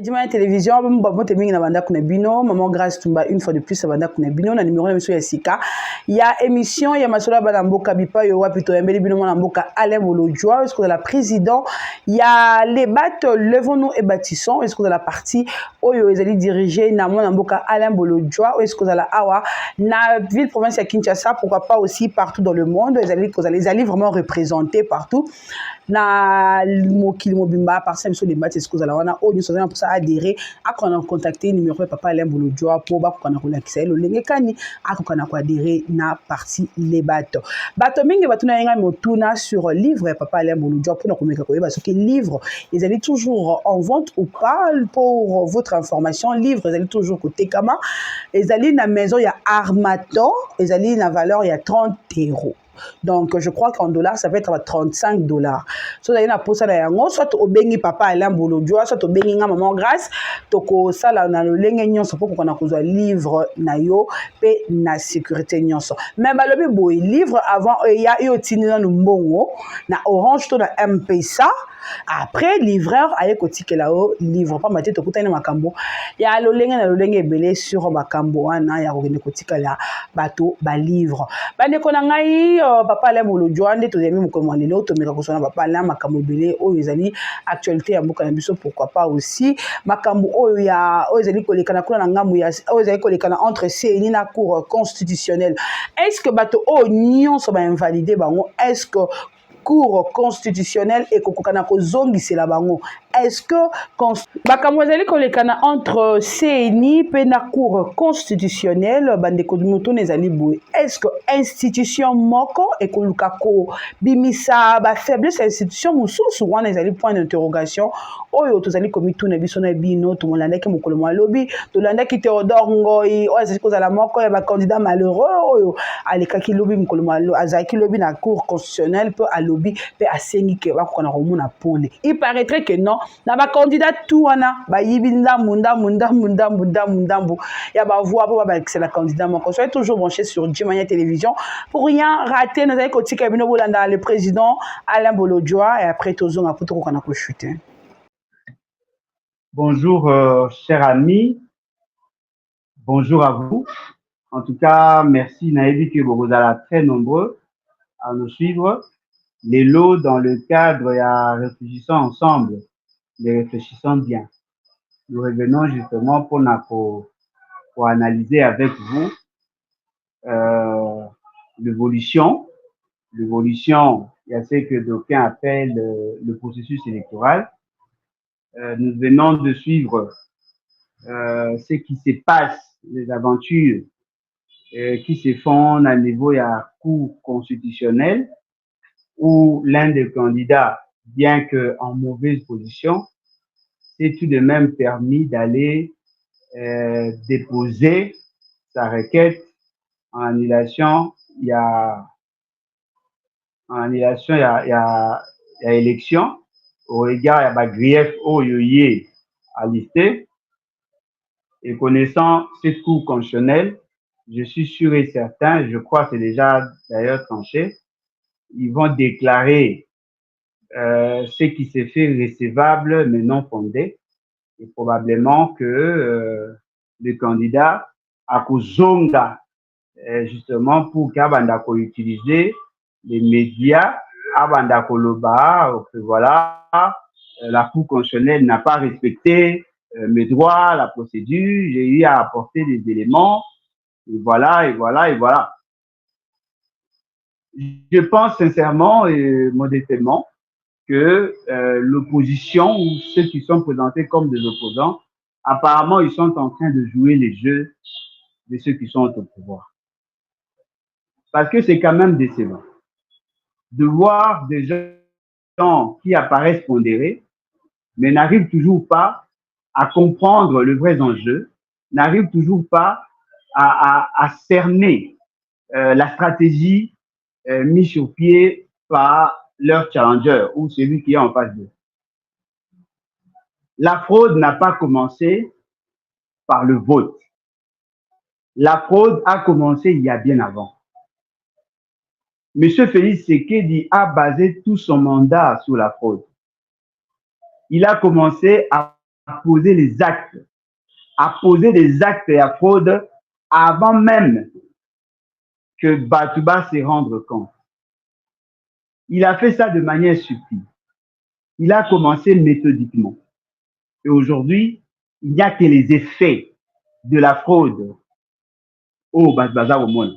Dima télévision, bon te mingi na banda kuna bino, maman Grâce Tumba une fois de plus na banda kuna bino na numéro na monsieur Yasika. Il y a émission, il y a masola bana mboka bipa yo wapito yambeli bino na mboka Alain Bolodjoa, est-ce que la président, il y a les battes levons-nous et bâtissons, est-ce que la partie oyo ezali dirigé na mona mboka Alain Bolodjoa, est-ce que la awa na ville province ya Kinshasa, pourquoi pas aussi partout dans le monde, les allez vraiment représenter partout. Na mokili mobimba par ça monsieur les battes est-ce que la wana o nous sommes pour ça adhérer à qu'on a contacté numéro papa Alain Bolodjoa pour ba ko na ko lakisa lo lengekani a ko na ko adhérer na partie les battes bato mingi batuna yenga motuna sur livre papa Alain Bolodjoa pour na ko meka ko parce que livre ils allaient toujours en vente ou pas pour votre information livre ils allaient toujours côté kama ils allaient na maison il y a Armaton ils allaient na valeur il y a 30 €. Donc, je crois qu'en dollars, ça va être à 35 $. So, il y a pour ça, soit au bengi papa Alain Bolodjoa, soit au bengi maman Grâce, toko ça là na le lengue nyonso pour qu'on a cause livre na yo pe na sécurité nyonso. Mais balobi boy livre avant il y a eu otini na mbongo na Orange to na M-Pesa. Après livreur aye kotike là-haut livre pas maté to kutana makambo ya lo lengue na lo lengue belé sur makambo wana ya kokende kotika la bato ba livre. Bande kona ngai papa Alain Bolodjoa nde tozemi mokoma lelo to meka kosona papa Alain makambo belé oyo ezali actualité ya mboka na biso pourquoi pas aussi makambo oyo ya oyo ezali kolekana kuna na ngamu ya oyo ezali kolekana entre CENI na cour constitutionnelle. Est-ce que bato o nyonso ba invalider bango est-ce que cour constitutionnelle et kokokana ko zongi c'est la bango est-ce que bakamwazali kolekana entre CENI pe na cour constitutionnelle bande ko moto nezali boy est-ce que institution moko et koluka ko bimisa ba faiblesse institution mususu wana ezali point d'interrogation oyo tozali komitu na biso na bino to molanda ke mokolo malobi to landa ki Théodore Ngoyi oyo ezali kozala moko ya ba candidat malheureux oyo aleka ki lobi mokolo malo azaki lobi na cour constitutionnelle pe alobi pe asengi ke bakona komona pole il paraîtrait que non na ba candidat tout wana ba yibinda munda ya ba voix pour ba c'est la candidat mon soyez toujours branché sur Djimania télévision pour rien rater nous allons kotika bino bolanda le président Alain Bolodjoa et après tozonga pour ko na ko chuter. Bonjour chers amis, bonjour à vous. En tout cas, merci Naïbi que vous êtes très nombreux à nous suivre. Les lots dans le cadre et réfléchissons ensemble, les réfléchissons bien. Nous revenons justement pour analyser avec vous l'évolution, il y a ce que d'aucuns appellent le processus électoral. Nous venons de suivre ce qui se passe, les aventures qui se font à niveau de la Cour constitutionnelle où l'un des candidats, bien qu'en mauvaise position, s'est tout de même permis d'aller déposer sa requête en annulation. Il y a élection au regard de grief oyoye à lister. Et connaissant cette cour constitutionnelle, je suis sûr et certain, je crois que c'est déjà d'ailleurs tranché, ils vont déclarer ce qui s'est fait recevable mais non fondé. Et probablement que le candidat a kozonga justement pour qu'Abandako utiliser les médias, Abandako loba, que voilà, la Cour constitutionnelle n'a pas respecté mes droits, la procédure, j'ai eu à apporter des éléments, et voilà. Je pense sincèrement et modestement que l'opposition ou ceux qui sont présentés comme des opposants, apparemment, ils sont en train de jouer les jeux de ceux qui sont au pouvoir. Parce que c'est quand même décevant de voir des gens qui apparaissent pondérés, mais n'arrivent toujours pas à comprendre le vrai enjeu, n'arrivent toujours pas à cerner la stratégie mise sur pied par leur challenger ou celui qui est en face d'eux. La fraude n'a pas commencé par le vote. La fraude a commencé il y a bien avant. Monsieur Félix Tshisekedi a basé tout son mandat sur la fraude. Il a commencé poser les actes, à poser des actes et à fraude avant même que Batouba se rende compte. Il a fait ça de manière subtile. Il a commencé méthodiquement. Et aujourd'hui, il n'y a que les effets de la fraude au Baza au monde.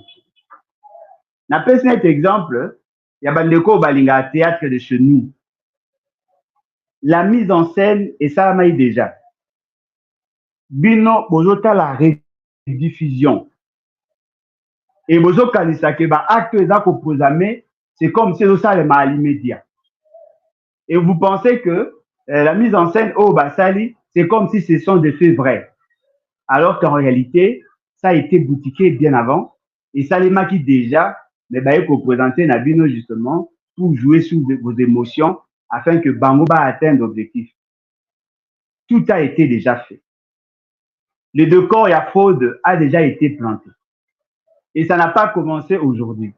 Na pèse cet exemple, il y a Bandeko Balinga théâtre de chez nous. La mise en scène, et ça m'a déjà. Bino, bozota la rediffusion. Et bozo kanisake ba acte eza ko posame, c'est comme si ça les mal immédiat. Et vous pensez que la mise en scène au Basali, c'est comme si ce sont des faits vrais. Alors qu'en réalité, ça a été boutiqué bien avant. Et ça les maquille déjà, mais bah, il faut présenter Nabino justement pour jouer sur vos émotions afin que Bango va atteindre l'objectif. Tout a été déjà fait. Le décor et la fraude a déjà été planté. Et ça n'a pas commencé aujourd'hui.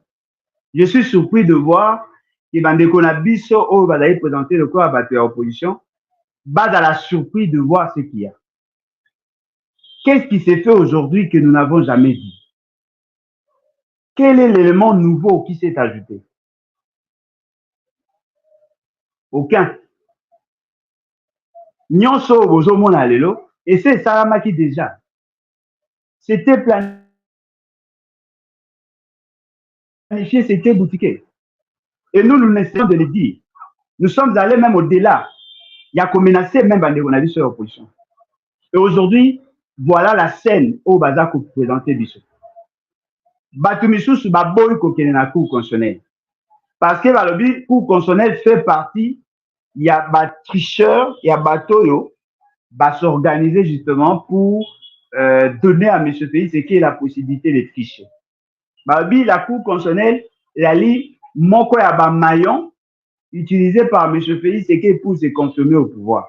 Je suis surpris de voir que Bandeko Nabiso, oh, va d'ailleurs présenter le corps à battre l'opposition, va dans la surprise de voir ce qu'il y a. Qu'est-ce qui s'est fait aujourd'hui que nous n'avons jamais dit? Quel est l'élément nouveau qui s'est ajouté? Aucun. Nyonso bozomona lelo, et c'est Saramaki déjà. C'était planifié, c'était boutiqué. Et nous essayons de le dire. Nous sommes allés même au-delà. Il y a qu'à menacer même Bandeko Nabiso sur l'opposition. Et aujourd'hui, voilà la scène au Bazar qu'on présentait Bissot. Batumisusu baboy kokene na cour constitutionnelle. Parce que la cour constitutionnelle fait partie, il y a des tricheurs, il y a des toyo, va s'organiser justement pour donner à M. Félix ce qui est la possibilité de tricher. Babi, la cour constitutionnelle, la lit, moko ya ba maillon utilisé par M. Félix ce qui est pour se consommer au pouvoir.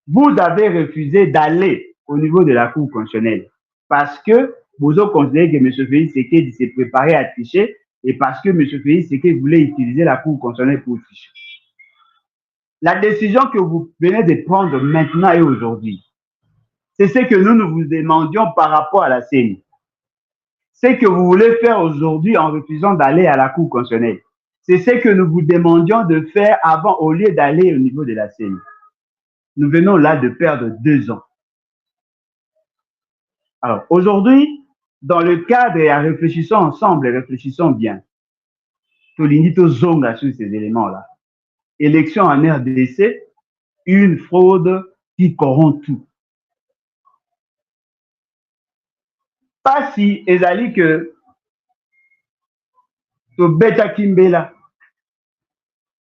Vous avez refusé d'aller au niveau de la cour constitutionnelle parce que vous avez considéré que M. Félix Tshisekedi s'est préparé à tricher et parce que M. Félix Tshisekedi voulait utiliser la cour constitutionnelle pour tricher. La décision que vous venez de prendre maintenant et aujourd'hui, c'est ce que nous vous demandions par rapport à la CENI. Ce que vous voulez faire aujourd'hui en refusant d'aller à la cour constitutionnelle, c'est ce que nous vous demandions de faire avant au lieu d'aller au niveau de la CENI. Nous venons là de perdre 2 ans. Alors aujourd'hui, dans le cadre, et réfléchissons ensemble, réfléchissons bien. Tolinito zonga sur ces éléments-là. Élection en RDC, une fraude qui corrompt tout. Pas si ezali que to beta kimbela,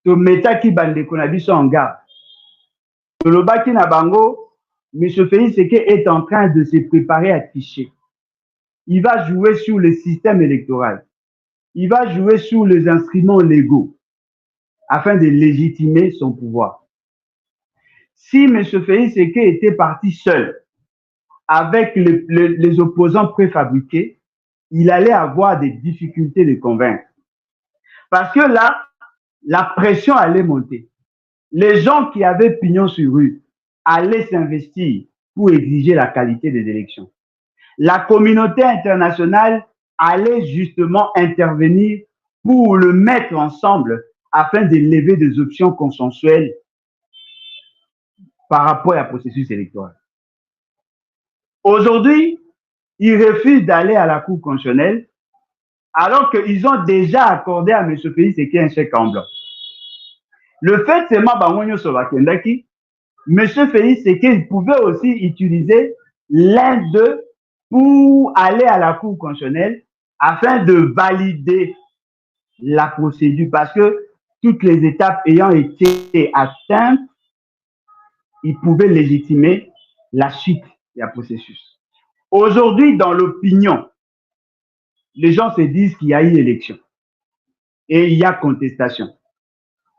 to meta ki Bandeko Nabiso en garde. To lobaki na bango, M. Félix Tshisekedi est en train de se préparer à tricher. Il va jouer sur le système électoral. Il va jouer sur les instruments légaux afin de légitimer son pouvoir. Si M. Félix Tshisekedi était parti seul avec les opposants préfabriqués, il allait avoir des difficultés de convaincre. Parce que là, la pression allait monter. Les gens qui avaient pignon sur rue allaient s'investir pour exiger la qualité des élections. La communauté internationale allait justement intervenir pour le mettre ensemble afin de lever des options consensuelles par rapport à processus électoral. Aujourd'hui, ils refusent d'aller à la Cour constitutionnelle alors qu'ils ont déjà accordé à M. Félix Tshisekedi un chèque en blanc. Le fait seulement que M. Félix Tshisekedi pouvait aussi utiliser l'un d'eux pour aller à la Cour constitutionnelle afin de valider la procédure parce que toutes les étapes ayant été atteintes, il pouvait légitimer la suite du processus. Aujourd'hui, dans l'opinion, les gens se disent qu'il y a eu élection et il y a contestation.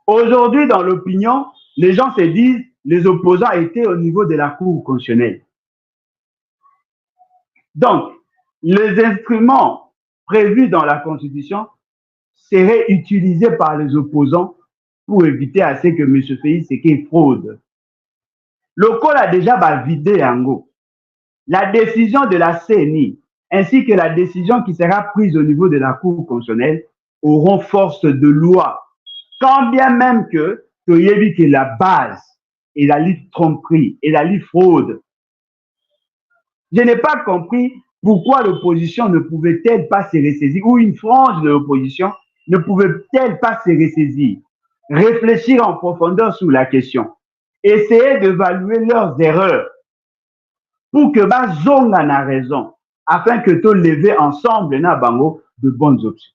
Aujourd'hui, dans l'opinion, les gens se disent les opposants étaient au niveau de la Cour constitutionnelle. Donc, les instruments prévus dans la Constitution seraient utilisés par les opposants pour éviter à ce que M. Félix Tshisekedi fraude. Le col a déjà vidé en go. La décision de la CNI ainsi que la décision qui sera prise au niveau de la Cour constitutionnelle auront force de loi. Quand bien même que Toyebi que la base et la lutte tromperie et la lutte fraude. Je n'ai pas compris pourquoi l'opposition ne pouvait-elle pas se ressaisir, ou une frange de l'opposition ne pouvait-elle pas se ressaisir, réfléchir en profondeur sur la question, essayer d'évaluer leurs erreurs pour que Bazonga n'a raison, afin que tout lever ensemble na bango de bonnes options.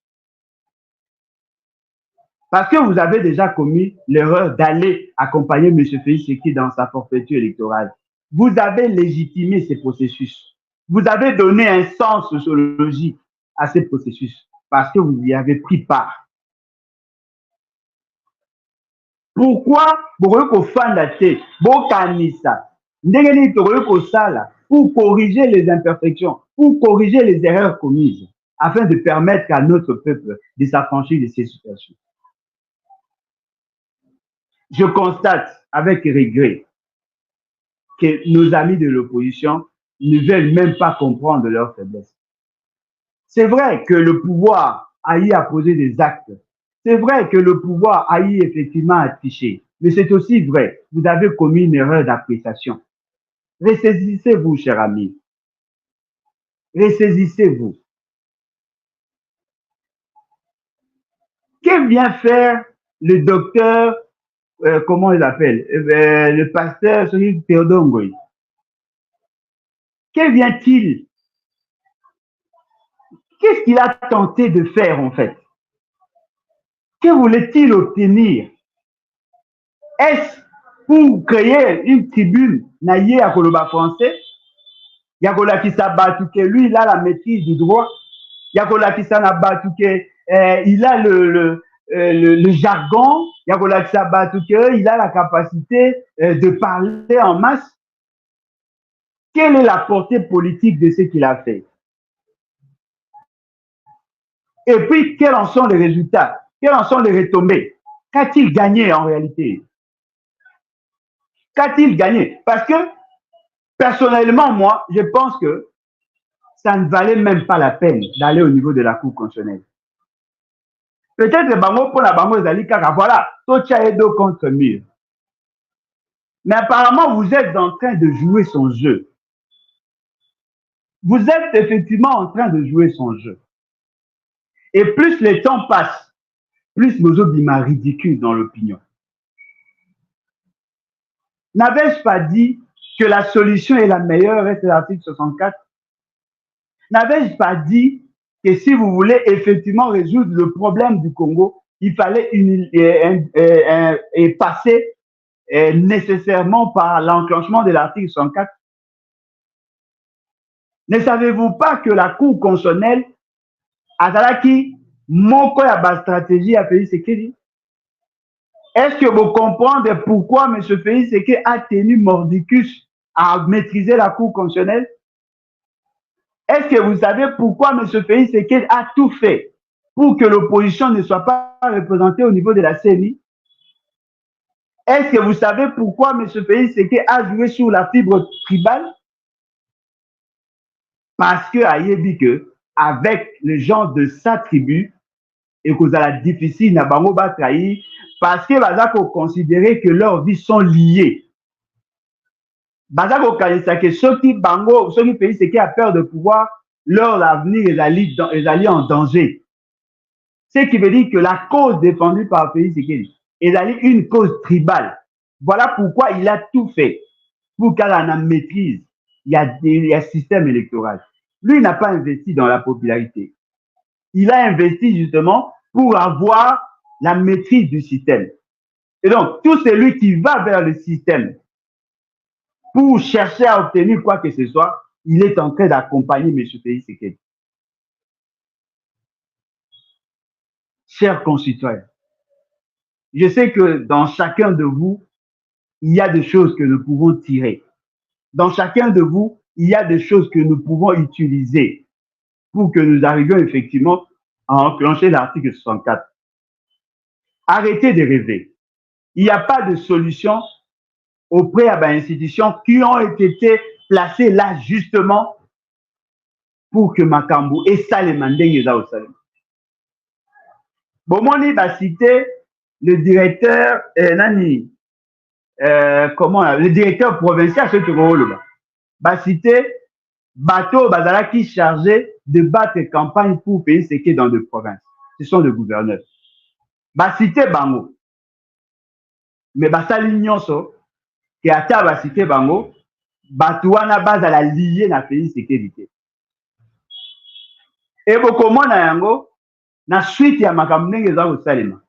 Parce que vous avez déjà commis l'erreur d'aller accompagner M. Félix Tshisekedi dans sa forfaiture électorale. Vous avez légitimé ces processus. Vous avez donné un sens sociologique à ces processus parce que vous y avez pris part. Pourquoi pour corriger les imperfections, pour corriger les erreurs commises, afin de permettre à notre peuple de s'affranchir de ces situations? Je constate avec regret que nos amis de l'opposition ne veulent même pas comprendre leurs faiblesses. C'est vrai que le pouvoir a eu à poser des actes. C'est vrai que le pouvoir a eu effectivement à tricher. Mais c'est aussi vrai, vous avez commis une erreur d'appréciation. Ressaisissez-vous, chers amis. Ressaisissez-vous. Que vient faire le docteur, comment il l'appelle, le pasteur Théodore Ngoï? Que vient-il? Qu'est-ce qu'il a tenté de faire en fait? Que voulait-il obtenir? Est-ce pour créer une tribune naïe à Koloba français? Yakola Kisabatuke, lui, il a la maîtrise du droit. Yakola Kisabatuke, il a le jargon. Yakola Kisabatuke, il a la capacité de parler en masse. Quelle est la portée politique de ce qu'il a fait? Et puis, quels en sont les résultats? Quelles en sont les retombées? Qu'a-t-il gagné en réalité? Qu'a-t-il gagné? Parce que, personnellement, moi, je pense que ça ne valait même pas la peine d'aller au niveau de la Cour constitutionnelle. Peut-être bango pour la bango zali kaka, voilà, Tocha Edo contre mur. Mais apparemment, vous êtes en train de jouer son jeu. Vous êtes effectivement en train de jouer son jeu. Et plus le temps passe, plus nos obima ridicule dans l'opinion. N'avais-je pas dit que la solution est la meilleure avec l'article 64? N'avais-je pas dit que si vous voulez effectivement résoudre le problème du Congo, il fallait passer nécessairement par l'enclenchement de l'article 64? Ne savez-vous pas que la Cour constitutionnelle a qui moko ya ba stratégie a Félix Tshisekedi? Est-ce que vous comprenez pourquoi M. Félix Tshisekedi a tenu mordicus à maîtriser la Cour constitutionnelle? Est-ce que vous savez pourquoi M. Félix Tshisekedi a tout fait pour que l'opposition ne soit pas représentée au niveau de la CNI? Est-ce que vous savez pourquoi M. Félix Tshisekedi a joué sur la fibre tribale? Parce que Ayebi que avec les gens de sa tribu, et que ça la difficile n'a pas trahi, parce que Bazako considérer que leurs vies sont liées. Bazako kanisa que ceux qui bango, ceux qui pays c'est qui a peur de pouvoir, leur avenir est allé en danger. Ce qui veut dire que la cause défendue par le pays c'est qui est allée une cause tribale. Voilà pourquoi il a tout fait pour qu'elle en maîtrise. Il y a un système électoral. Lui, il n'a pas investi dans la popularité. Il a investi justement pour avoir la maîtrise du système. Et donc, tout celui qui va vers le système pour chercher à obtenir quoi que ce soit, il est en train d'accompagner M. Félix Tshisekedi. Chers concitoyens, je sais que dans chacun de vous, il y a des choses que nous pouvons tirer. Dans chacun de vous, il y a des choses que nous pouvons utiliser pour que nous arrivions effectivement à enclencher l'article 64. Arrêtez de rêver. Il n'y a pas de solution auprès des institutions qui ont été placées là justement pour que Makambu et Salema Ndengeza au Salema. Bomoni va citer le directeur, le directeur provincial, ce que va citer Bateau Bazalaki chargé de battre campagne pour payer ce qui est dans les provinces. Ce sont les gouverneurs. Va citer Bango. Mais basali nyonso que ata ba cité bango batu wana bazala lié na pays sécurité et bokomona yango na suite ya makambo ndenge eza kosalema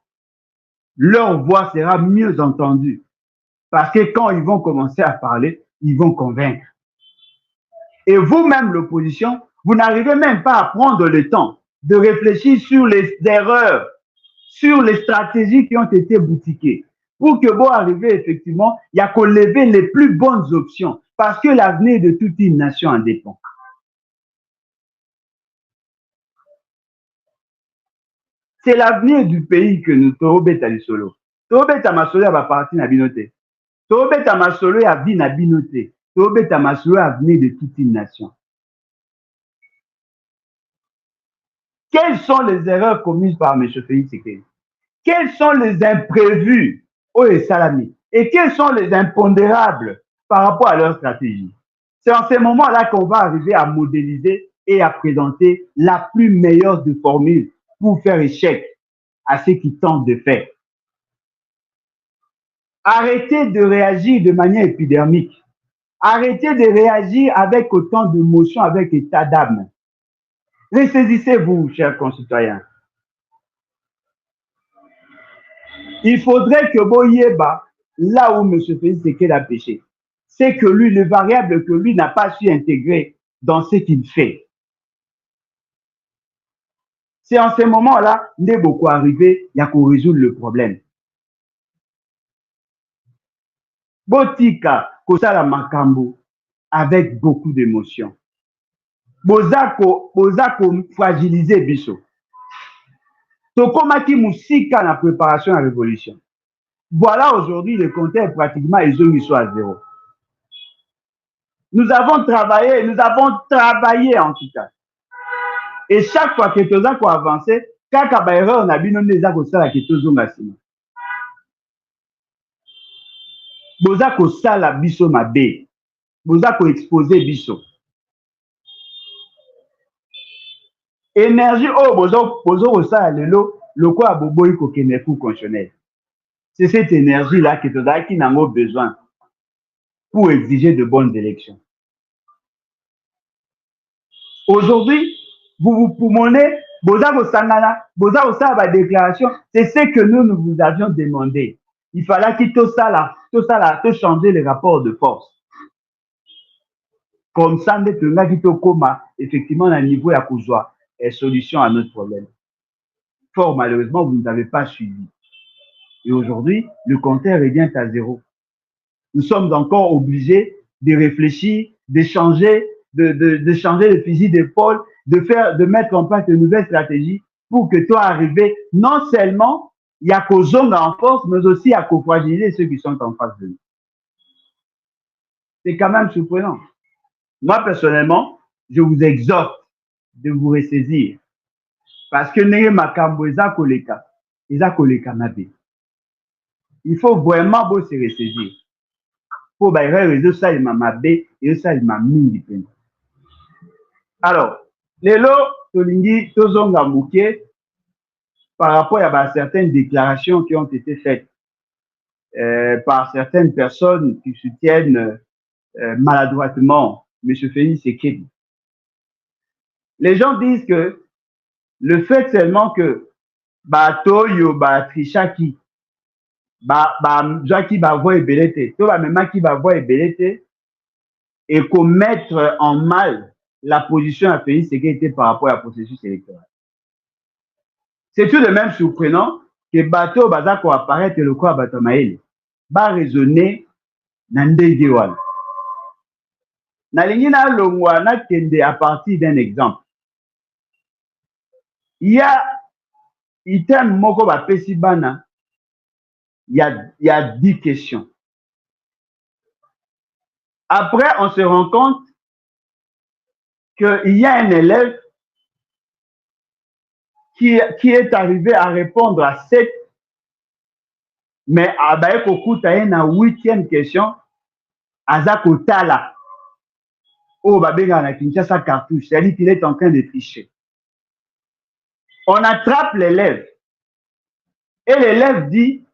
leur voix sera mieux entendue parce que quand ils vont commencer à parler ils vont convaincre et vous-même l'opposition vous n'arrivez même pas à prendre le temps de réfléchir sur les erreurs sur les stratégies qui ont été boutiquées pour que vous arriviez effectivement, il y a qu'à lever les plus bonnes options parce que l'avenir de toute une nation en dépend. C'est l'avenir du pays que nous Torobeta Lisolo. Torobeta Masolo a parti na binoté. Torobeta Masolo a vie na binoté. Torobeta Masolo a l'avenir de toute une nation. Quelles sont les erreurs commises par M. Félix Tshisekedi? Quels sont les imprévus et quels sont les impondérables par rapport à leur stratégie? C'est en ces moments-là qu'on va arriver à modéliser et à présenter la plus meilleure des formules pour faire échec à ce qu'ils tentent de faire. Arrêtez de réagir de manière épidermique. Arrêtez de réagir avec autant d'émotions, avec état d'âme. Ressaisissez-vous, chers concitoyens. Il faudrait que Boyeba, là où M. Félix Tshisekedi a péché, c'est que lui, le variable que lui n'a pas su intégrer dans ce qu'il fait. C'est en ce moment-là, n'est beaucoup arrivé, il y a qu'on résoudre le problème. Botika, Kosala Makambo, avec beaucoup d'émotion. Bozako fragiliser Bisso. Tokomaki Moussika na préparation à la révolution. Voilà aujourd'hui le compteur est pratiquement à zéro. Nous avons travaillé en tout cas. Et chaque fois que tu as avancé, kaka ba erreur na bino neza ko sala ke tozonga sima. Boza ko sala biso mabe. Boza ko exposer biso. Énergie bozo ko sala lelo loko aboboyi ko kene fu constitutionnel. C'est cette énergie-là que tu as qui n'a pas besoin pour exiger de bonnes élections. Aujourd'hui, vous vous poumonez, boza ko sangana, boza ko sala ba déclaration, c'est ce que nous vous avions demandé. Il fallait qu'il te changer les rapports de force. Comme ça, nous avons effectivement un niveau à Kouzoua et solution à notre problème. Fort malheureusement, vous ne nous avez pas suivi. Et aujourd'hui, le compteur revient à zéro. Nous sommes encore obligés de réfléchir, de changer le fusil d'épaule, de mettre en place de nouvelles stratégies pour que toi arriver, non seulement il y a qu'aux hommes en force, mais aussi à qu'aux fragiliser ceux qui sont en face de nous. C'est quand même surprenant. Moi, personnellement, je vous exhorte de vous ressaisir. Parce que n'est makambo eza koleka nabe. Il faut vraiment se ressaisir. Pour réseau ça il m'a mabé et ça il m'a mingi peine. Alors, lelo tolingi tozonga mouké par rapport à certaines déclarations qui ont été faites par certaines personnes qui soutiennent maladroitement M. Félix Tshisekedi. Les gens disent que le fait seulement que Batoyo, Trichaki, Jackie Bavoy Belete, tout va même qui Bavoy Belete, et commettre en mal la position à Félix Tshisekedi par rapport à processus électoral. C'est tout de même surprenant que Bato Bazako apparaître le corps Batamaele va raisonner Nandégewan. Nalingi na longwa na kende à partir d'un exemple. Il y a item moko ba pesibana, il y a 10 questions. Après, on se rend compte qu'il y a un élève qui est arrivé à répondre à 7, mais à Baekokuta, il y a une 8e question, Aza Kotala, oh, Babega na Kinshasa cartouche, c'est-à-dire qu'il est en train de tricher. On attrape l'élève, et l'élève dit,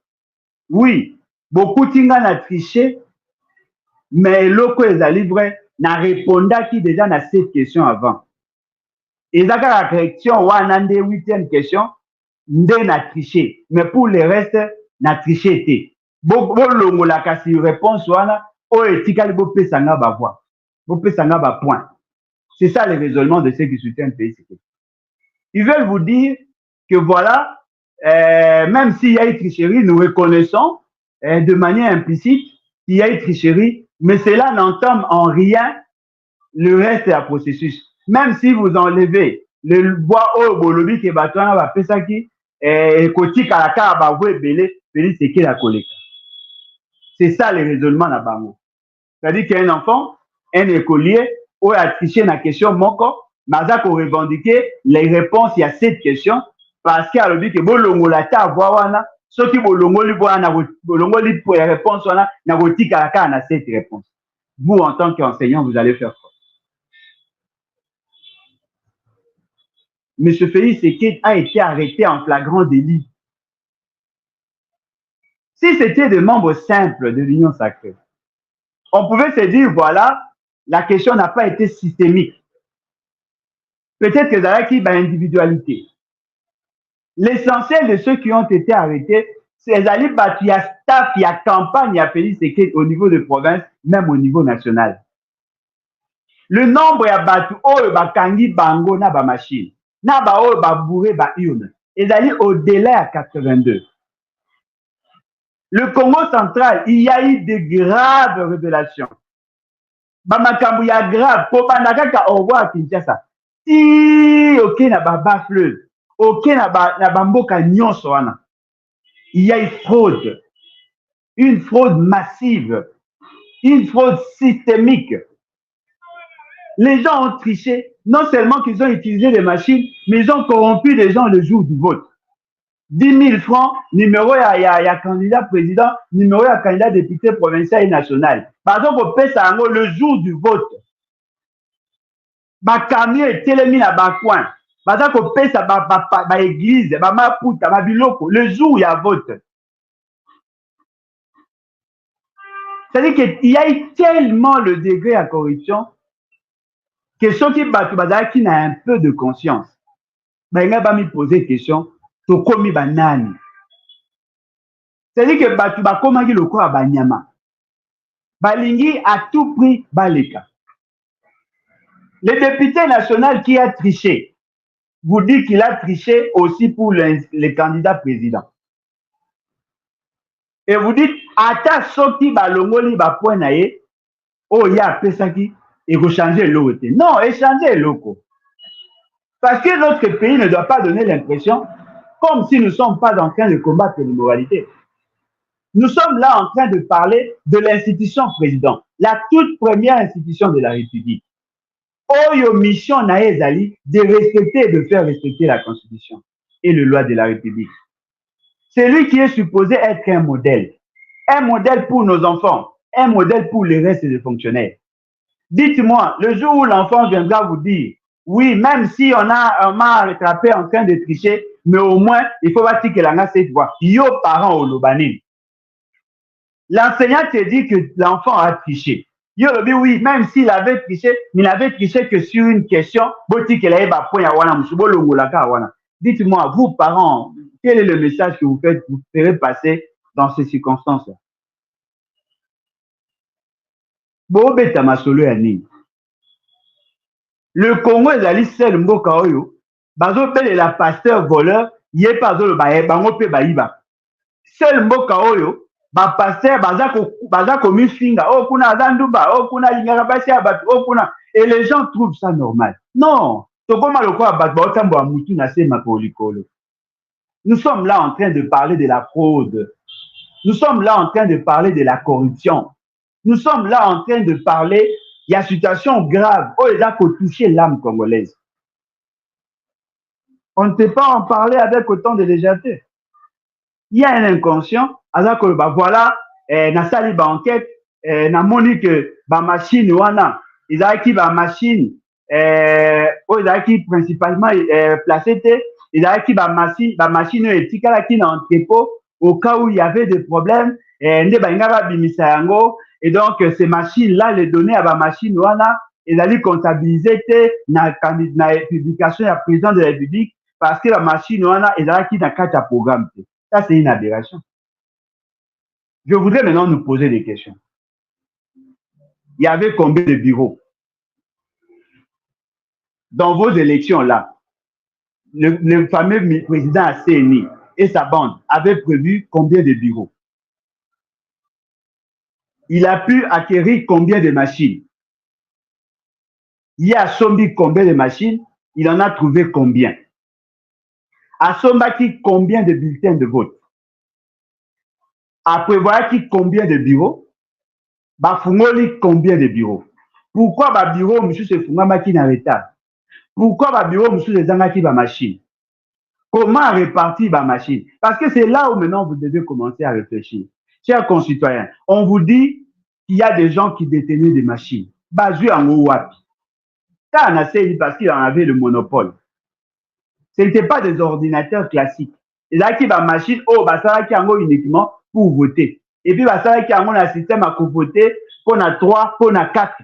oui, beaucoup tinga na triché, mais loko ezali vrai, na réponda qui déjà na cette question avant. Et ça, la correction, wana nde 8e question, nde na triché. Mais pour le reste, na triché te. Bo longo la kasi réponse wana, o etikali bo pesanga ba voix. Bo pesanga ba point. C'est ça le raisonnement de ceux qui soutiennent le pays. Ils veulent vous dire que voilà, même s'il y a une tricherie, nous reconnaissons de manière implicite qu'il y a une tricherie, mais cela n'entame en rien le reste du processus. Même si vous enlevez le bois au bolobi qui est battant, va faire ça qui est côté kalaka va vous belé, c'est qui la collecte. C'est ça le raisonnement là bas. C'est-à-dire qu'il y a un enfant, un écolier, ou a triché la question moko, mais pour revendiquer les réponses à cette question parce qu'il y a le but que bolongo la ta voix ce qui bolongo li voix na bolongo li pour les réponses wana na goti kalaka na cette réponse. Vous en tant qu'enseignant, vous allez faire quoi? M. Félix Tshisekedi a été arrêté en flagrant délit. Si c'était des membres simples de l'Union sacrée, on pouvait se dire, voilà, la question n'a pas été systémique. Peut-être que ça a qui individualité. L'essentiel de ceux qui ont été arrêtés, c'est les battus, il y a staff, il y a campagne, il y a Félix Tshisekedi au niveau de province, même au niveau national. Le nombre ya battu, oh, bakangi bango na ba machine. Na ba o ba bourré ba urne. Et d'aller au-delà à 82. Le Congo central, il y a eu de graves révélations. Bamakambu ya grave, pour banaka au revoir Kinshasa. Si ok na ba bafleuse, ok na ba mboka nyonso wana. Il y a une fraude massive, une fraude systémique. Les gens ont triché. Non seulement qu'ils ont utilisé des machines, mais ils ont corrompu les gens le jour du vote. 10 000 francs, numéro il y a candidat président, numéro il y a candidat député provincial et national. Par exemple, au PESANGO, le jour du vote, ma camion est télémis à bas coin. Par exemple, au PESA, ma église, ma puta, ma biloko, le jour où il y a vote. C'est-à-dire qu'il y a eu tellement le degré à corruption que ceux qui n'a un peu de conscience, il va me poser une question, to komi banani. C'est-à-dire que batu bakomaki loko a banyama. Balingi à tout prix baleka. Le député national qui a triché vous dit qu'il a triché aussi pour les candidats présidents. Et vous dites, ata soki balongoli ba point nae, oh ya pesaki, et vous changez l'autre. Non, échangez l'autre. Parce que notre pays ne doit pas donner l'impression comme si nous ne sommes pas en train de combattre l'immoralité. Nous sommes là en train de parler de l'institution président, la toute première institution de la République. Oyo mission naezali de respecter et de faire respecter la Constitution et les lois de la République. C'est lui qui est supposé être un modèle pour nos enfants, un modèle pour les restes des fonctionnaires. Dites-moi, le jour où l'enfant viendra vous dire, oui, même si on m'a rattrapé en train de tricher, mais au moins, il faut bâtir que l'anga cette voix. Yo parents au lobanin. L'enseignant te dit que l'enfant a triché. Yo dit oui, même s'il avait triché, il n'avait triché que sur une question. Dites-moi, vous parents, quel est le message que vous ferez passer dans ces circonstances-là? Le Congo est allé seul mboka oyo, bazo pele la pasteur voleur, yé pas zo bango pe baïba. Seul mboka oyo, ba pasteur baza komi finga, oh kuna azanduba, oh kuna lingara basi abatu, oh kuna, et les gens trouvent ça normal. Non, tokoma loko abatu ba otambo amutu na se makolikolo. Nous sommes là en train de parler de la fraude. Nous sommes là en train de parler de la corruption. Nous sommes là en train de parler, il y a une situation grave, où il a touché l'âme congolaise. On ne peut pas en parler avec autant de légèreté. Il y a un inconscient, alors que voilà, na sali ba enquête, na moni que ba machine wana, ils a qui ba machine, ils a qui principalement placé té, ils a qui ba machine etikala qui na entrepôt au cas où il y avait des problèmes, nde ba ngaba bimisa yango, et donc ces machines là les données à ba machine wana, ils allaient comptabiliser té na publication ya président de la République parce que la machine wana ils a qui na quatre programme. Ça, c'est une aberration. Je voudrais maintenant nous poser des questions. Il y avait combien de bureaux? Dans vos élections-là, le fameux président CNI et sa bande avaient prévu combien de bureaux? Il a pu acquérir combien de machines? Il y a à Sombi combien de machines? Il en a trouvé combien? À Sombaki, combien de bulletins de vote? À Prévoyaki, combien de bureaux? Bafungoli, combien de bureaux? Pourquoi ba bureau, monsieur, se fungamaki na retard? Pourquoi ba bureau, monsieur, les angaki ba machine? Comment répartir ba machine? Parce que c'est là où maintenant vous devez commencer à réfléchir. Chers concitoyens, on vous dit qu'il y a des gens qui détenaient des machines. Bazu en wapi. Ça, on a essayé parce qu'il en avait le monopole. Ce n'était pas des ordinateurs classiques. Et là, qui ba machine, oh, bah, ça, qui en uniquement pour voter. Et puis, bah, ça, qui en un système à voter, qu'on a 3, qu'on a 4.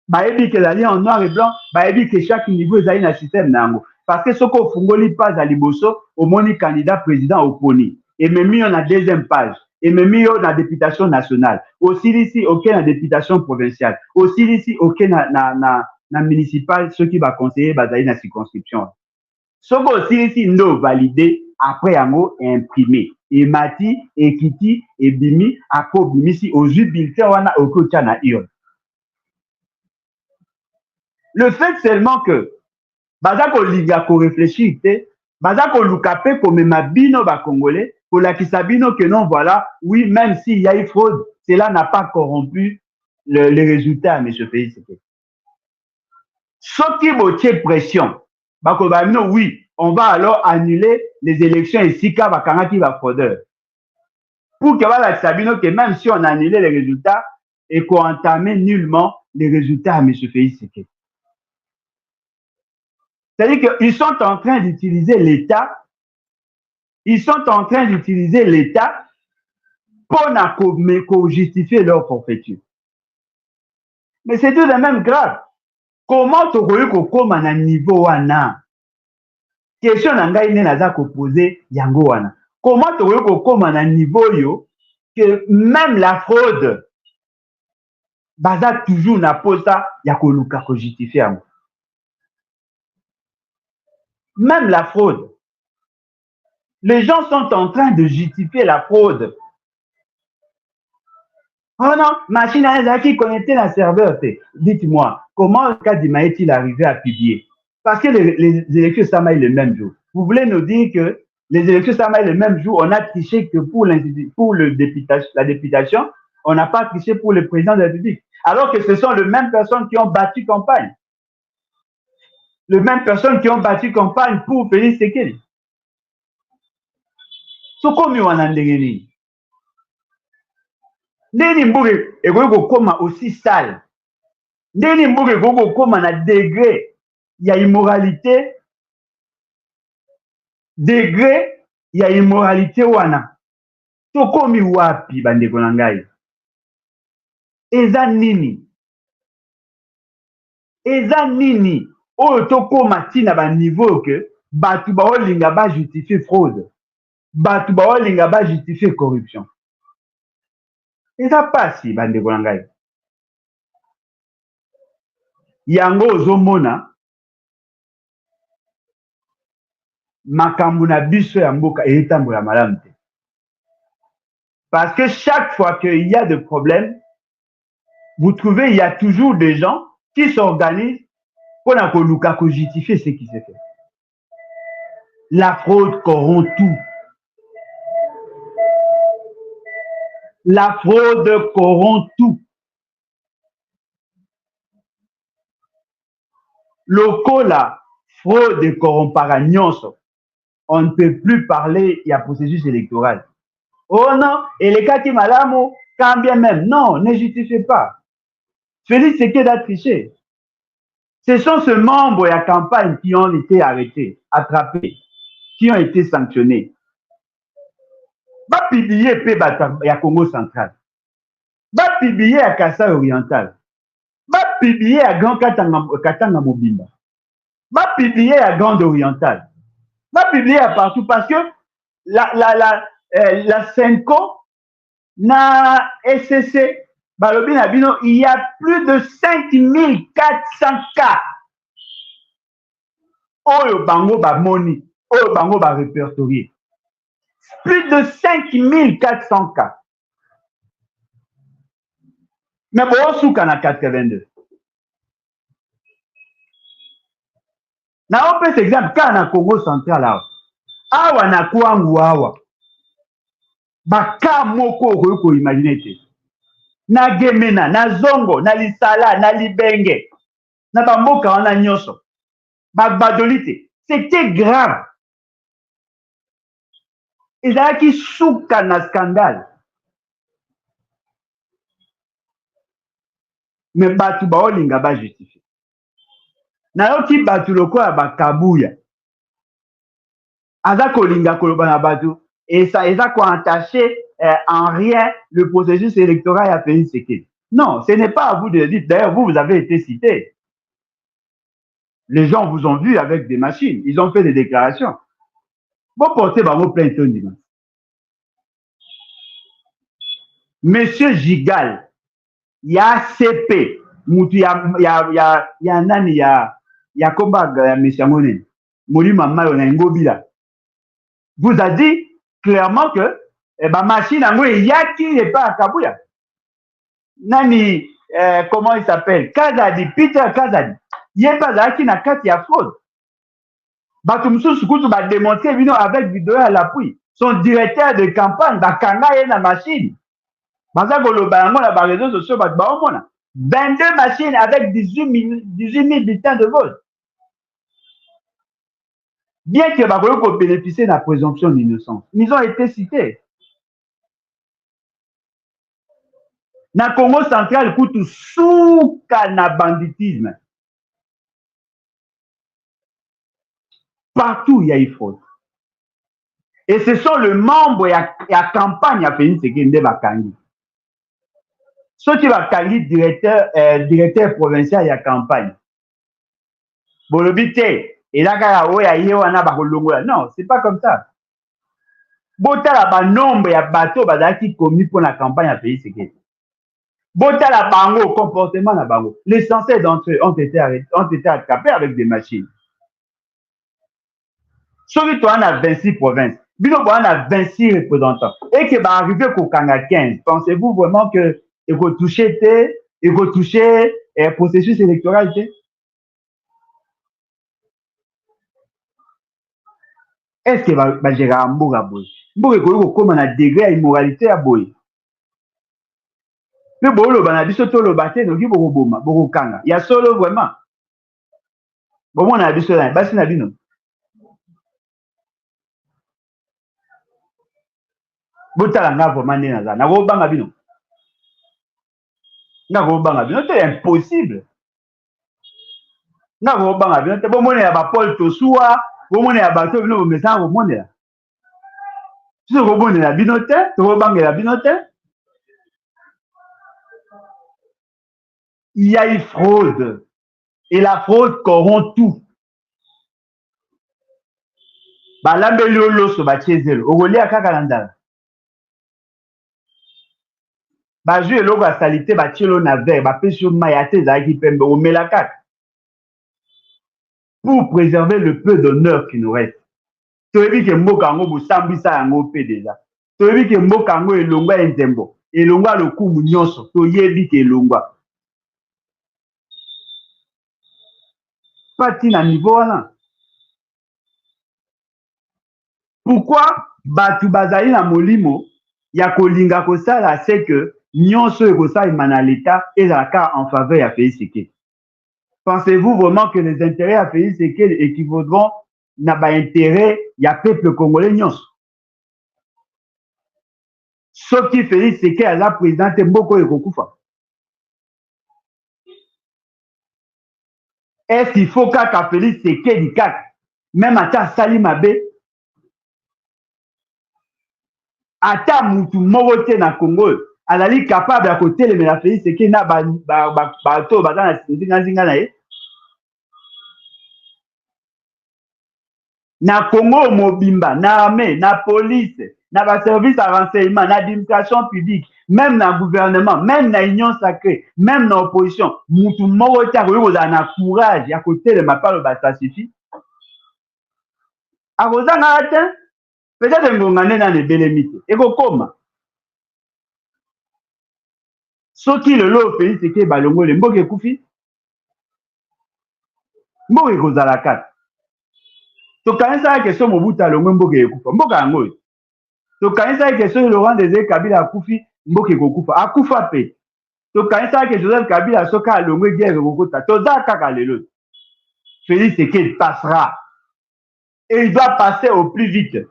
Bah, et puis, que l'année en noir et blanc, bah, et puis, que chaque niveau, il y a un système nango. Parce que ce qu'on fungoli pas à Liboso, au moni candidat président au Poni. Et même mis, on a deuxième page. Et même mis, on a députation nationale. Aussi, ici, aucun na députation provinciale. Aussi, ici, aucun na municipal, ceux qui va conseiller, bah, dans la circonscription. Ce qu'on aussi, ici, nous validé, après, yango, imprimé. Et Mati, et Kiti, et Bimi, après, Bimi, si, au jus bulletin, on a au côté na urne. Le fait seulement que, baza ko liga ko réfléchir, baza ko lukape ko mema bino ba congolais, pour la kisabino que non, voilà, oui, même s'il y a eu fraude, cela n'a pas corrompu les résultats, M. Félix. Sauf qui botier pression, bako bamino, oui, on va alors annuler les élections ici, car bakanga qui va fraudeur. Pour que la kisabino que même si on a annulé les résultats, et qu'on entamait nullement les résultats à M. Félix. C'est-à-dire qu'ils sont en train d'utiliser l'État, pour justifier leur forfaiture. Mais c'est tout de même grave. Comment tu peux comme à un niveau wana? Question nanga ine naza ko poser yango wana. Comment tu peux comme à un niveau yo que même la fraude baza toujours na posa ya ko luka ko justifier yango. Même la fraude. Les gens sont en train de justifier la fraude. Oh non, machine à qui connectée à un serveur. Dites-moi, comment Kadima est-il arrivé à publier? Parce que les élections s'amaillent le même jour. Vous voulez nous dire que les élections s'amaillent le même jour, on a triché que pour la députation, on n'a pas triché pour le président de la République. Alors que ce sont les mêmes personnes qui ont battu campagne. Les mêmes personnes qui ont battu campagne pour Félix Tshisekedi. C'est comme on a ndengeni. Ndeni mbuge ekoki koma aussi sale. Ndeni mbuge ekoki koma na degré ya immoralité. Degré ya immoralité wana. Tokomi wapi bandeko na ngai? Eza nini? Eza nini? Oyo tokoma tina ba niveau que batu ba olinga ba justifier fraude. Batu ba olinga ba justifier corruption. Eza pasi bandeko na ngai. Yango ozomona makambo na biso ya mboka etambola malamu te. Parce que chaque fois qu'il y a des problèmes, vous trouvez il y a toujours des gens qui s'organisent pour justifier ce qui s'est fait. La fraude corrompt tout. La fraude corrompt tout. Lokola fraude corrompara nyonso. On ne peut plus parler, il y a processus électoral. Oh non, et les cas qui malamu, quand bien même. Non, ne justifiez pas. Félix Tshisekedi a triché. Ce sont ces membres de la campagne qui ont été arrêtés, attrapés, qui ont été sanctionnés. Va publier à Congo central. Va publier à Kassai oriental. Va publier à Grand Katanga Mobimba. Va publier à Grande orientale. Va publier à partout parce que la Senco, na SCC, il y a plus de 5400 cas. Oyo bango ba moni, oyo bango ba répertorié. Plus de 5400 cas. Mais bon, souka na 82. Na on peut exemple quand na Congo central là. Awa na kwangu awa. Baka moko ko imaginer te. Na Gemena, na Zongo, na Lisala, na Libenge. Na bamboka wana nyonso. Badolite. C'était grave. Ezalaki suka na scandale. Mais batu baolinga ba justifier. Na yoki batu lokola bakabuya. Aza kolinga koloba na batu et ça eza ko entaché en rien le processus électoral à Félix Tshisekedi. Non, ce n'est pas à vous de le dire. D'ailleurs, vous avez été cité. Les gens vous ont vu avec des machines. Ils ont fait des déclarations. Vous portez vos plaintes dimanche. Monsieur Gigal, il y a CP, il y a nani, il y a combat, il y a monsieur Monen, Molima Mayo na Ngobila. Vous a dit clairement que ma machine, il y a qui n'est pas à Kabouya. Nani, comment il s'appelle? Kazadi, Peter Kazadi. Il n'y a pas là qui n'a qu'à y a fraude. Batumsou Soukoutou va démontrer avec vidéo à l'appui. Son directeur de campagne, Bakanga est la machine. 22 machines avec 18 000 bulletins de vote. Bien que Bakoyoko bénéficie de la présomption d'innocence, ils ont été cités. Na Congo central, koutou souka na banditisme. Partout, il y a eu fraude. Et ce sont les membres et la campagne à Félix Tshisekedi Bakangi. Ceux qui Bakangi, directeur provincial de la campagne. Bolobite, et là, non, c'est pas comme ça. Bota la nombre et bateau qui commis pour la campagne à Félix Tshisekedi. Bota la bango, comportement la bango. L'essentiel d'entre eux ont été attrapés avec des machines. Celui qui a 26 provinces, Bino a 26 représentants. Et qui va arriver qu'au Kanga 15. Pensez-vous vraiment que il faut toucher le processus électoral? Est-ce que va gérer un Mboga boy? Mboga comme un degré d'immoralité à boy. Mais bon, le banabiso to le baté no ki boma, boko kanga. Il y a solo vraiment. Bon on a biso là, basi na bino. Botala nga vraiment ndé naza. Na go banga bino. Na go banga bino, c'est impossible. Na go banga bino, te bo mone ya ba Paul Tosua, bo mone ya bato bino bo mesa bo mone la. Tu go mone la bino te, to go banga la bino te. Il y a eu fraude. Et la fraude corrompt tout. Balambeli oloso ba chezelo. Ogoli akaka landala. Ba jeu eloko ya salité ba chelo na verre, ba pesio mayate zaki pembe o melakak. Pour préserver le peu d'honneur qui nous reste. Toyebi ke mboka ngo bo sambisa yango pe déjà. Toyebi ke mboka ngo elongwa enzembo. Elongwa lokumu nyonso. Toyebi ke elongwa. Pas à niveau là. Pourquoi Batu Bazali na Molimo, ya kolinga kosala c'est que nyonso ekosalema na l'État ezalaka en faveur ya Félix Tshisekedi. Pensez-vous vraiment que les intérêts à Félix Tshisekedi équivaudront na ba intérêt ya peuple congolais nyonso? Soki Félix Tshisekedi aza président te mboka ekokufa. Est-ce qu'il faut kaka Félix Tshisekedi kaka même ata asali mabe ata mutu moko te na Congo azali capable ya kotelemela Félix Tshisekedi na bato baza na nzinga na ye? Na Congo mobimba, na armée, na police, na ba service à renseignement, na administration publique, même na gouvernement, même na union sacrée, même na opposition, mutu moko te akoki kozala na courage ya kotelema palo basasifi akozanga te peut-être ngonga nde nani ebelemi te ekokoma soki lelo Félix Tshisekedi balongoli mboka ekufi mboka ekozala kaka tokanisaka question Mobutu alongwe mboka ekufa mboka yango oyo tokanisaka question Laurent Désiré Kabila akufi mboka ekokufa akufa pe tokanisaka que Joseph Kabila soki alongwe guerre ekokota toza kaka lelo Félix Tshisekedi passera et il doit passer au plus vite.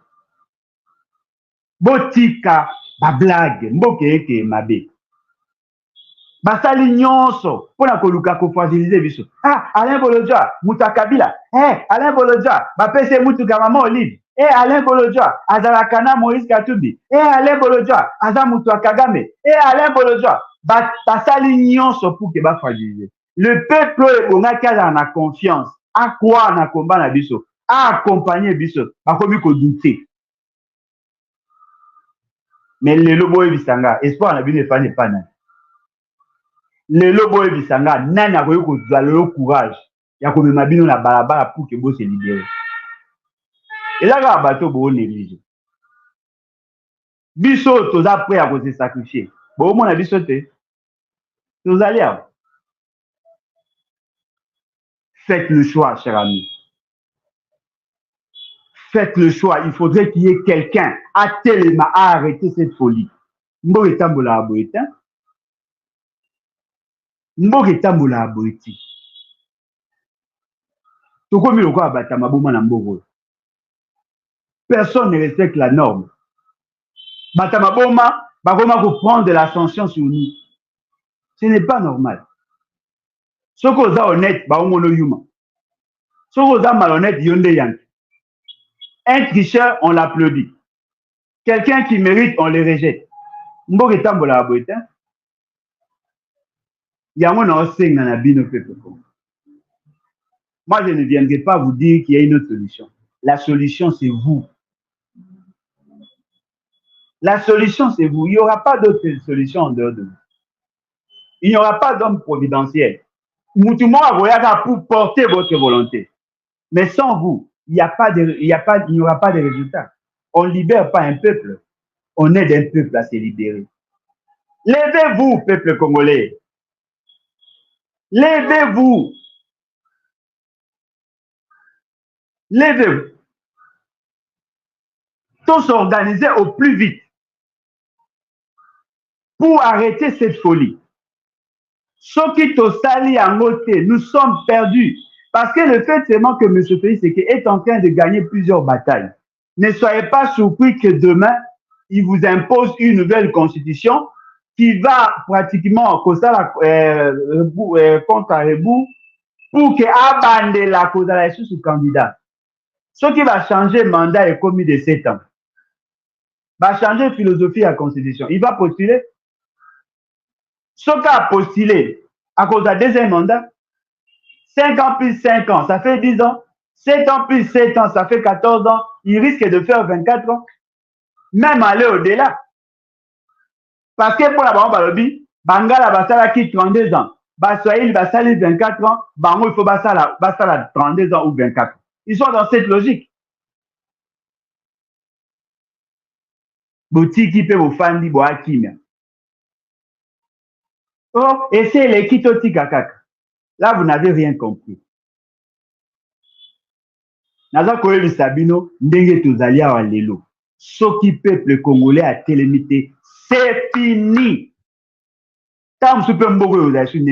Botika ba blague mboka eke mabe basali nyonso mpona koluka kofragiliser biso. Alain Bolodja mutu Kabila Alain Bolodja bapesi mutuka mama Olive Alain Bolodja azalaka na Moïse Katumbi Alain Bolodja aza mutu ya Kagame Alain Bolodja basali nyonso pour ke bafragiliser le peuple oyo ebongaki azala na confiance akroire na komba na biso accompagner biso bakomi kodute. Mais lelo boyebisanga espoir na bino efani epana lelo boyebisanga nani akoki kozwa lelo courage ya komema bino na balabala pour ke bose libere ezaka bato bo néglige biso toza prêt à se sacrifier bomona biso te tozali awa. Faites le choix, cher ami. Faites le choix. Il faudrait qu'il y ait quelqu'un à tellement arrêter cette folie. Mboka etambola aboyeta. Mboka etambola aboyeti. Tokomi lokola bata maboma na mboka. Personne ne respecte la norme. Bata maboma bakoma ko prendre de l'ascension sur nous. Ce n'est pas normal. Soko oza honnête ba omono yuma. Soko oza malhonnête yonde yank. Un tricheur, on l'applaudit. Quelqu'un qui mérite, on le rejette. Mboka etambola aboyeta. Yango na osenga na bino peuple. Moi, je ne viendrai pas vous dire qu'il y a une autre solution. La solution, c'est vous. La solution, c'est vous. Il n'y aura pas d'autre solution en dehors de vous. Il n'y aura pas d'homme providentiel. Moutoumou a pour porter votre volonté. Mais sans vous, il n'y aura pas de résultat. On ne libère pas un peuple. On aide un peuple à se libérer. Levez-vous, peuple congolais. Levez-vous. Levez-vous. Tous organiser au plus vite pour arrêter cette folie. Soki tosali angote, nous sommes perdus. Parce que le fait seulement que M. Félix Tshisekedi est en train de gagner plusieurs batailles. Ne soyez pas surpris que demain, il vous impose une nouvelle constitution qui va pratiquement causer la contre à rebours pour que abande la cause à la sous candidat. Ce qui va changer mandat est commis de 7 ans. Va changer philosophie à la constitution. Il va postuler. Ce qui a postulé à cause d'un deuxième mandat, 5 ans plus 5 ans, ça fait 10 ans. 7 ans plus 7 ans, ça fait 14 ans. Il risque de faire 24 ans. Même aller au-delà. Parce que pour la banque balobi, Bangala basala qui 32 ans. Baswaïl basali 24 ans. Bango il faut basala 32 ans ou 24 ans. Ils sont dans cette logique. Boutique peut vous faire du bois kimia. Oh, et c'est l'équipe au Tikakak. Là, vous n'avez rien compris. Naza koyebi sabino ndenge tozali awa lelo. Ce qui peuple congolais a télémité, c'est fini. Tant que super beaucoup vous avez su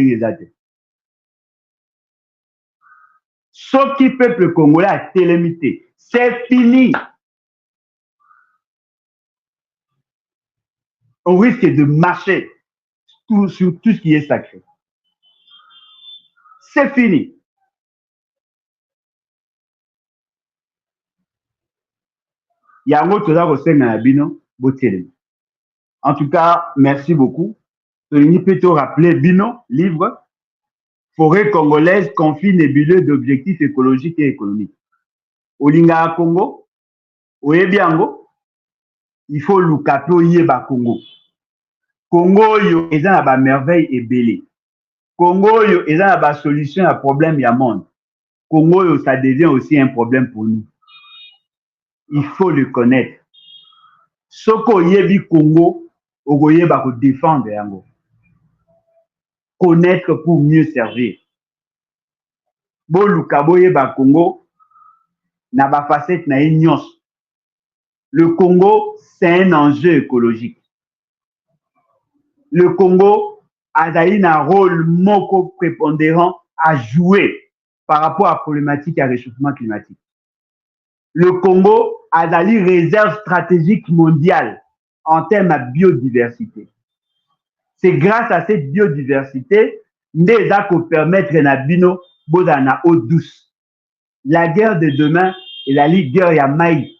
ce qui peuple congolais a télémité, c'est fini. On risque de marcher sur tout ce qui est sacré. C'est fini. Il y a un autre là au sein de En tout cas, merci beaucoup. Je peux te rappeler Bino, livre Forêt congolaise, conflit nébuleux d'objectifs écologiques et économiques. Olinga Congo, Oyebiango, il faut l'ukapo yeba Congo. Congo yo eza na ba merveille ebele. Congo yo eza na ba solution à problème ya monde. Congo yo ça devient aussi un problème pour nous. Il faut le connaître. Soko yebi Congo, okoyeba ko défendre yango. Connaître pour mieux servir. Bo lukabo yeba Congo na ba facette na nyos. Le Congo, c'est un enjeu écologique. Le Congo a un rôle moko prépondérant à jouer par rapport à la problématique à réchauffement climatique. Le Congo a une réserve stratégique mondiale en termes de biodiversité. C'est grâce à cette biodiversité que permettre na bino bodana eau douce. La guerre de demain et la guerre ya maï.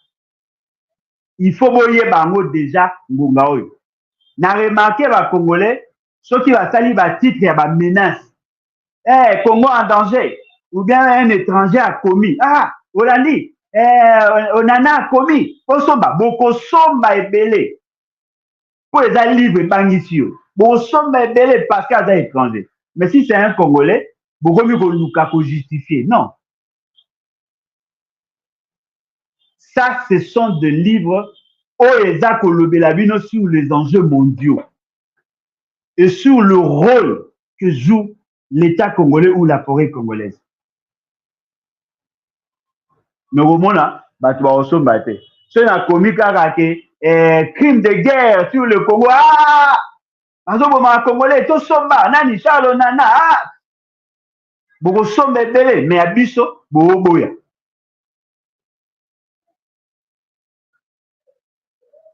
Il faut boyer bango déjà ngonga oyo. Na remarqué ba Congolais, ceux qui va salir ba titre ya ba menace. Eh, Congo en danger. Ou bien un étranger a commis. Ah, Olandi, Onana a commis. Osomba, boko somba ebele. Pour les livres bangisio. Boko somba ebele parce qu'il y a étranger. Mais si c'est un Congolais, boko mi ko luka ko justifier. Non. Ça, ce sont des livres sur les enjeux mondiaux et sur le rôle que joue l'État congolais ou la forêt congolaise. Mais au moment là, tu vas au battre. C'est un comique crime de guerre sur le Congo. Ah! Congolais, tout somba, nani Charles Nana. Ah! Beaucoup somba belé, mais abisso, boya.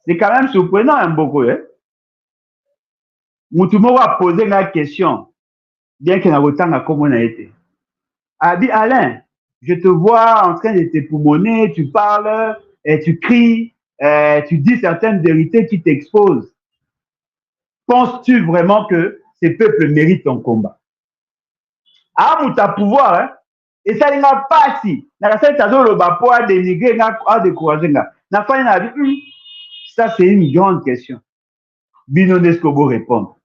C'est quand même surprenant un beaucoup. Hein? Moutoumou a posé la question, bien qu'il n'a autant à comme on a été. A dit Alain, je te vois en train de te poumonner, tu parles, et tu cries, tu dis certaines vérités qui t'exposent. Penses-tu vraiment que ces peuples méritent ton combat? Ah, mouta pouvoir, hein? Et ça n'a pas si. Dans la scène, tu as le bapo à dénigrer, à décourager. Na fin, il a dit, ça, c'est une grande question. Bino Nesco vous répondre.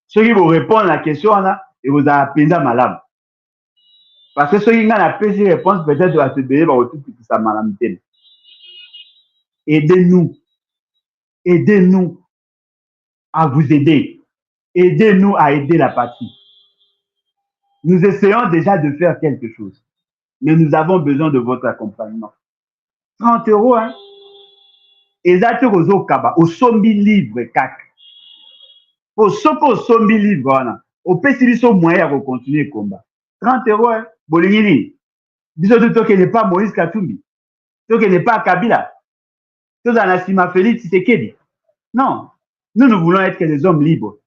Ceux qui vont répondre à la question, et vous avez malade. Parce que ceux qui ont la petite réponse, peut-être va se donner dans tout ça malamité. Aidez-nous. Aidez-nous à vous aider. Aidez-nous à aider la patrie. Nous essayons déjà de faire quelque chose. Mais nous avons besoin de votre accompagnement. 30 €, hein? Et ça, tu au Kaba, au sombi livre, cac. Au soko sombi livre, au pessibiso moyen pour continuer le combat. 30 €, hein? Bolingini. Bisous tout qui n'est pas Moïse Katumbi. Tout qui n'est pas Kabila. Tout en Assima Félix Tshisekedi. Non. Nous voulons être des hommes libres.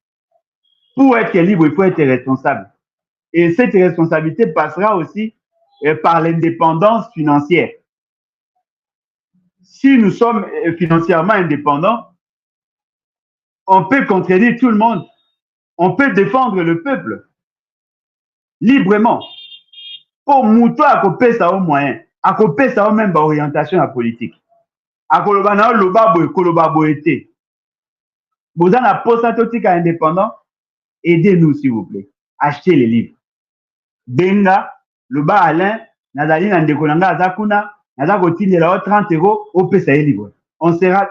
Pour être libre, il faut être responsable. Et cette responsabilité passera aussi par l'indépendance financière. Si nous sommes financièrement indépendants, on peut contredire tout le monde. On peut défendre le peuple librement. Pour mouton à couper ça au moyen, à couper ça au même orientation à politique. À kolobana lobabo et kolobabo été. Vous en avez poste indépendant, aidez-nous s'il vous plaît. Achetez les livres. Benga, le bas Alain, Nazali Nandekonanga Azakuna, Nazakotine là 30 € au PSA libre. On sera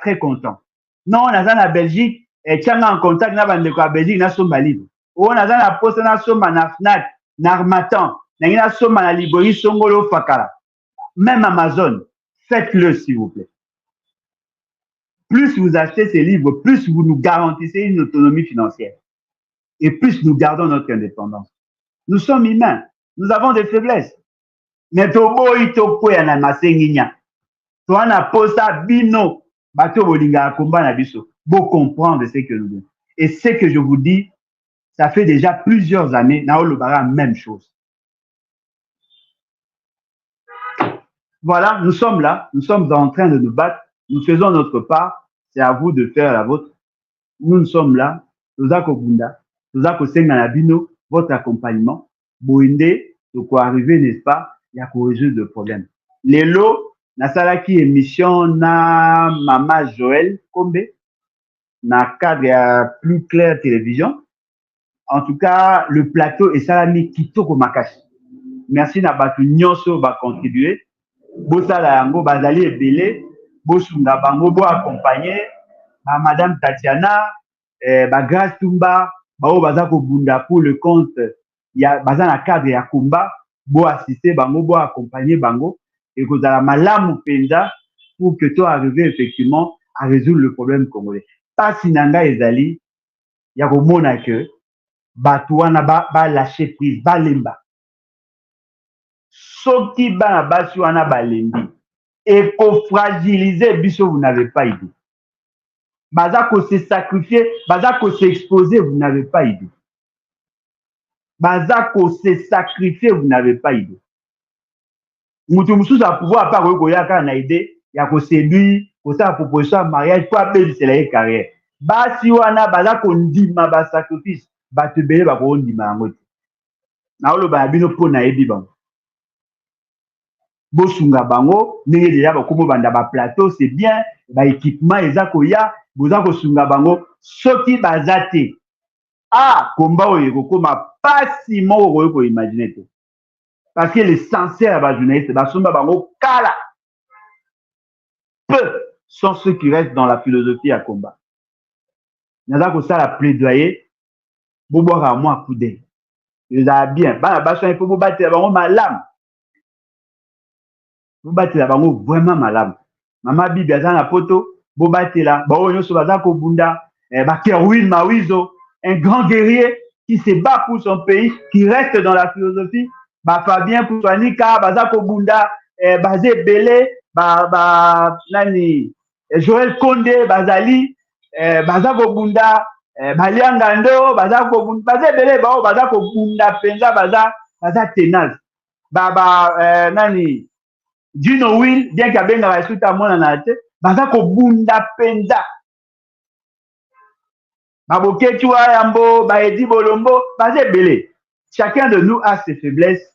très content. Non, on a la Belgique, et tiens en contact avec la Belgique, na somba libre. On a la poste na somba na FNAC, na Armatan, na somba na Libori Songolo Fakala. Même Amazon, faites-le s'il vous plaît. Plus vous achetez ces livres, plus vous nous garantissez une autonomie financière. Et plus nous gardons notre indépendance. Nous sommes humains. Nous avons des faiblesses. Mais toboyi tokwea na masenginya. Toana posa bino. Bato bolinga komba na biso. Pour comprendre ce que nous disons. Et ce que je vous dis, ça fait déjà plusieurs années, na olobara même chose. Voilà, nous sommes là. Nous sommes en train de nous battre. Nous faisons notre part. C'est à vous de faire la vôtre. Nous sommes là. Tozako Bunda. Tozako Senga Bino. Votre accompagnement. Boinde. De quoi arriver, n'est-ce pas? Il y a pour résoudre le problème. Les lots, na salaki émission na Mama Joël Kombe. Na cadre plus clair télévision. En tout cas, le plateau est salami kitoko makashi. Merci na batu nyonso ba contribuer. Bosala yango bazali ebele. Bosunga bango bo accompagner. Ba Madame Tatiana, ba Grace Tumba, bao bazako bunda pour le compte. Ya baza na cadre ya Kumba. Bo assister bango, bo accompagner bango. Et que dans la malamu penza pour que tu arrives effectivement à résoudre le problème congolais. Pas sinanga ezali, ya komona que batouana ba lâcher prise, ba lemba. Soki ba basuana ba lembi. Et qu'on fragiliser biso, vous n'avez pas idée. Baza ko se sacrifier, baza ko se exposer, vous n'avez pas idée. Baza ko se sacrifier, vous n'avez pas idée. Mutu mususu a pouvoir pas koyaka na idée ya ko séduire, ko sa proposition de mariage pour appeler c'est la carrière. Basi wana baza ko ndima ba sacrifice, ba te bele ba ko ndima yango. Na olo ba bino po na yebi bango. Bosunga bango, ndenge déjà ba komo banda ba plateau, c'est bien, ba équipement eza koya, boza ko sunga bango, soki bazate. Ah, komba oyo kokoma pasi moko ko imaginer te. Parce que l'essentiel à la journaliste, peu sont ceux qui restent dans la philosophie à combat. Il y a que ça la plaidoyer, pour boire à moi coup d'œil. Ils ont bien. Il faut vous battre la bango malam. Vous battre la bango vraiment malam. Maman Bibi a la poto, vous battre la. Bon, nous sommes à Bunda, Kerwin Mawizo, un grand guerrier qui se bat pour son pays, qui reste dans la philosophie. Ba Fabien Poutouanika, Bazako Bunda, Bazé Belé, nani, Joël Condé, Bazali, Bazako Bunda, Baliangando, Bazako Bunda, Bazé Belé, Bazako Bunda, Penza, Baza Tenaz, nani, Gino Will, bien qu'il y a bien la suite à mon anate, Bazako Bunda, Penza, Baboketua Yambo, Baedi Bolombo, Bazé Belé. Chacun de nous a ses faiblesses,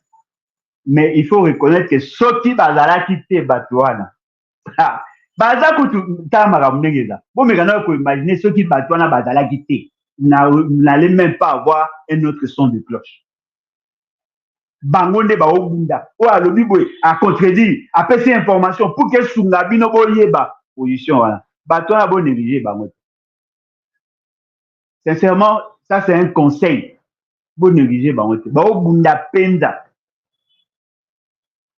mais il faut reconnaître que Soki Bazala quitté Batouana. Baza Koutou Tamara Mnegeza. Bon, mais quand on peut imaginer Soki Batouana Bazala quitté, vous n'allez même pas avoir un autre son de cloche. Bangonde Baobunda, ou à l'obiboué, à contredire, à passer information pour que Sungabino Boyeba, position, Batouana bon négligé, Bangote. Sincèrement, ça c'est un conseil. Bon négliger bangote ba bunda penza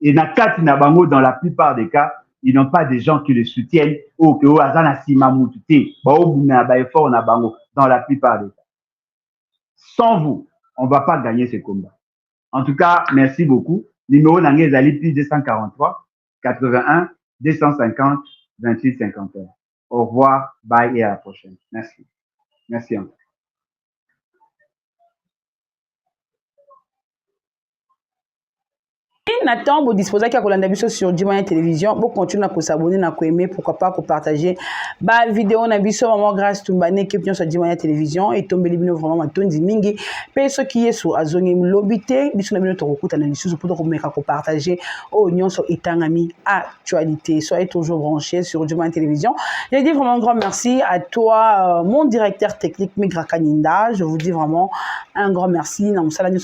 et na kati na bango dans la plupart des cas ils n'ont pas des gens qui les soutiennent ou que azana sima mututé ba bunda ba effort na bango dans la plupart des cas. Sans vous on va pas gagner ce combat. En tout cas merci beaucoup. Numéro nangé zali plus 243 81 250 28 51. Au revoir, bye et à la prochaine. Merci. Merci encore. Nathan, vous disposez à Kolanda Biso sur Dimania Télévision. Vous continuez à s'abonner, à aimer, pourquoi pas, à partager. Bah, vidéo, na biso, maman, grâce à Tumbane, qui est sur Dimania Télévision, et tomber les vidéos vraiment, Tondi Mingi. Mais ce qui est sur Azoni Lobité, biso na bino, toko kuta na biso, pour que partager, oh, nyon, sur Itangami, actualité. Soyez toujours branchés sur Dimania Télévision. Je dis vraiment un grand merci à toi, mon directeur technique, Migra Kaninda. Je vous dis vraiment un grand merci. Dans mon salon,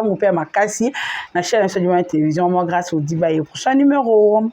mon père Makassi, la chaîne Dimania Télévision. Moi, grâce au Diba et au prochain numéro.